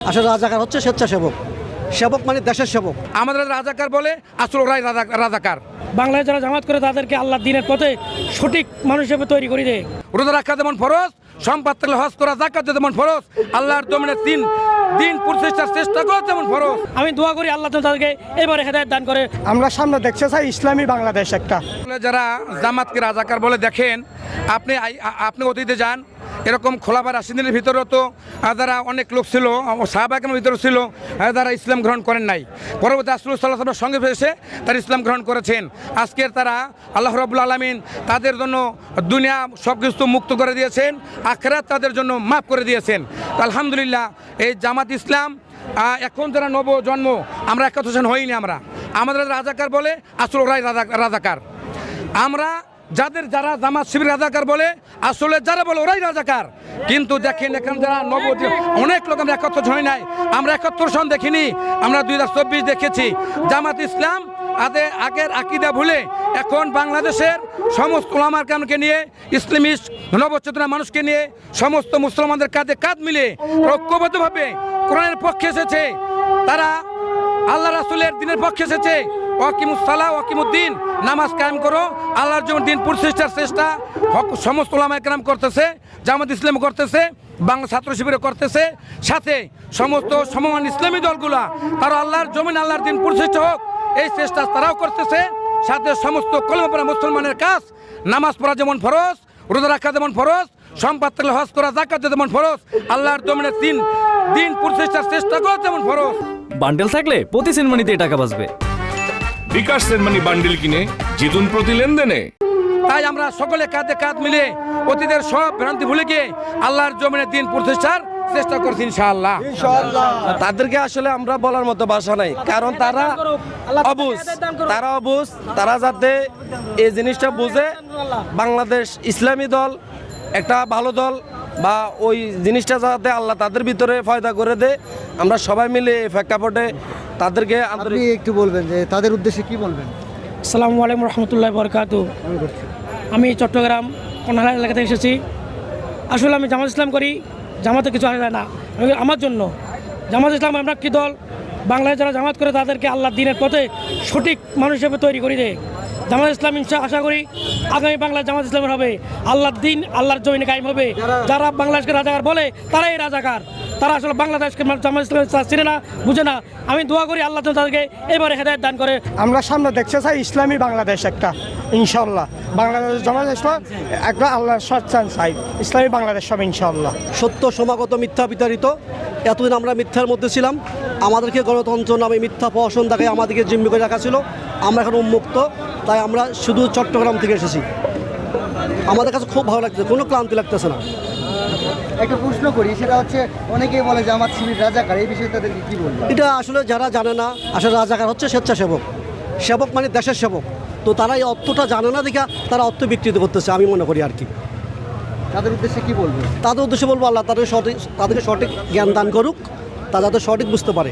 আসলে রাজাকার হচ্ছে স্বেচ্ছাসেবক। সেবক মানে দেশের সেবক। আমাদের রাজাকার বলে, আসলে ওরাই রাজাকার। বাংলায় যারা জামাত করে তাদেরকে আল্লাহ দিনের পথে সঠিক মানুষ হিসেবে তৈরি করে দেয়। রোজা রাখা যেমন ফরজ, সম্পদ থাকলে হজ করা, যাকাত যেমন ফরজ, আল্লাহর জমিনে দিন প্রতিষ্ঠার চেষ্টা করা যেমন ফরজ। আমি দোয়া করি আল্লাহ যেন তাদেরকে এবারে হেদায়েত দান করে। আমরা সামনে দেখতে চাই ইসলামী বাংলাদেশ একটা। যারা জামাতকে রাজাকার বলে দেখেন, আপনি অতীতে যান, এরকম খোলাবার রাশিদিনের ভিতরেও তো যারা অনেক লোক ছিল, সাহাবাকের ভিতরে ছিল যারা ইসলাম গ্রহণ করেন নাই। পরবর্তী রাসূল সাল্লাল্লাহু আলাইহি ওয়াসাল্লামের সঙ্গে এসে তারা ইসলাম গ্রহণ করেছেন। আজকের তারা আল্লাহ রাব্বুল আলামিন তাদের জন্য দুনিয়া সব কিছু মুক্ত করে দিয়েছেন, আখিরাত তাদের জন্য মাফ করে দিয়েছেন। তো আলহামদুলিল্লাহ এই জামাত ইসলাম এখন যারা নব জন্ম, আমরা একত্র হইনি। আমাদের রাজাকার বলে, আসলে ওরাই রাজাকার। আমরা যারা জামাত শিবির রাজাকার বলে, আসলে যারা বলে ওরাই রাজাকার। কিন্তু দেখেন এখানে যারা অনেক লোক আমরা একত্র হই নাই, আমরা একত্র সন দেখিনি। আমরা 2024 দেখেছি জামাত ইসলাম আগের আকীদা ভুলে এখন বাংলাদেশের সমস্ত উলামার কামকে নিয়ে, ইসলামিস্ট নবচেতনা মানুষকে নিয়ে, সমস্ত মুসলমানদের কাঁধে কাঁধ মিলে ঐক্যবদ্ধভাবে কোরআনের পক্ষে এসেছে। তারা আল্লাহ রাসূলের দিনের পক্ষে এসেছে। ওয়াকিমুসসালাহ ওয়াকিমুদ্দিন, নামাজ কায়েম করো, আল্লাহর জন্য দিন প্রতিষ্ঠার চেষ্টা সমস্ত উলামায়ে কেরাম করতেছে, জামাত ইসলাম করতেছে, বাংলা ছাত্র শিবিরে করতেছে। সাথে সমস্ত সমমান ইসলামী দলগুলা তারা আল্লাহর জমিন আল্লাহর দিন প্রতিষ্ঠা হোক এই চেষ্টা তারাও করতেছে। সাথে সমস্ত কলমা পড়া মুসলমানের কাজ, নামাজ পড়া যেমন ফরজ, রোজা রাখা যেমন ফরজ, সম্পদ থাকলে হজ করা, যাকাত যেমন ফরজ, আল্লাহর জমিনে দিন প্রতিষ্ঠার চেষ্টা করা যেমন ফরজ। বান্ডেল থাকলে প্রতি সেনমানিতে টাকা বাঁচবে। বিকাশ সেনমানি বান্ডেল কিনে জিতুন প্রতি লেনদেনে। তাই আমরা সকলে কাঁধে কাঁধ মিলে অতীতের সব ভ্রান্তি ভুলে গিয়ে আল্লাহর জমিনে দিন প্রতিষ্ঠার চেষ্টা করছি ইনশাআল্লাহ। তাদেরকে আসলে আমরা বলার মতো ভাষা নাই, কারণ তারা অবুঝ। তারা যাতে এই জিনিসটা বুঝে, বাংলাদেশ ইসলামী দল একটা ভালো দল, বা ওই জিনিসটা যাতে আল্লাহ তাদের ভিতরে ফয়দা করে দেয়, আমরা সবাই মিলে এই প্রেক্ষাপটে তাদেরকে আপনি একটু বলবেন যে তাদের উদ্দেশ্যে কি বলবেন? আসসালামু আলাইকুম রহমতুল্লাহ বরকাতুহু। আমি চট্টগ্রাম কোনালা এলাকা থেকে এসেছি। আসলে আমি জামাত ইসলাম করি, জামাতে কিছু আসে যায় না আমার জন্য। জামাত ইসলাম আমরা কি দল, বাংলায় যারা জামাত করে তাদেরকে আল্লাহ দিনের পথে সঠিক মানুষ হিসেবে তৈরি করে দেয়। জামাত ইসলাম আশা করি আগামী বাংলায় জামাত ইসলামের হবে, আল্লাহর দিন আল্লাহর জমিনে কায়েম হবে। যারা বাংলাদেশকে রাজাকার বলে তারাই রাজাকার, তারা আসলে বাংলাদেশকে জামাত ইসলাম চিনে না, বুঝে না। আমি দোয়া করি আল্লাহ তাদেরকে এবারে হেদায়েত দান করে। আমরা সামনে দেখতে চাই ইসলামী বাংলাদেশ একটা, ইনশাল্লাহ। বাংলাদেশ জামাত ইসলাম একটা আল্লাহ সচ্চান চাই, ইসলামী বাংলাদেশ সব ইনশাল্লাহ। সত্য সমাগত মিথ্যা বিতাড়িত। এতদিন আমরা মিথ্যার মধ্যে ছিলাম, আমাদেরকে গণতন্ত্র নামে মিথ্যা প্রহসন দেখায় আমাদেরকে জিম্মি করে রাখা ছিল। আমরা এখন উন্মুক্ত, তাই আমরা শুধু চট্টগ্রাম থেকে এসেছি। আমাদের কাছে খুব ভালো লাগছে, কোনো ক্লান্তি লাগতেছে না। একটা প্রশ্ন করি, সেটা হচ্ছে অনেকেই বলে জামাত শিবির রাজাকার, এই বিষয়ে তাদেরকে কি বলবো? এটা আসলে যারা জানে না, আসলে রাজাকার হচ্ছে স্বেচ্ছাসেবক। সেবক মানে দেশের সেবক। তো তারা এই অর্থটা জানে না দেখা তারা অর্থ বিকৃত করতেছে, আমি মনে করি আর কি। তাদের উদ্দেশ্যে কি বলবো? তাদের উদ্দেশ্যে বলবো আল্লাহ তাদেরকে সঠিক জ্ঞান দান করুক, তা যাতে সঠিক বুঝতে পারে।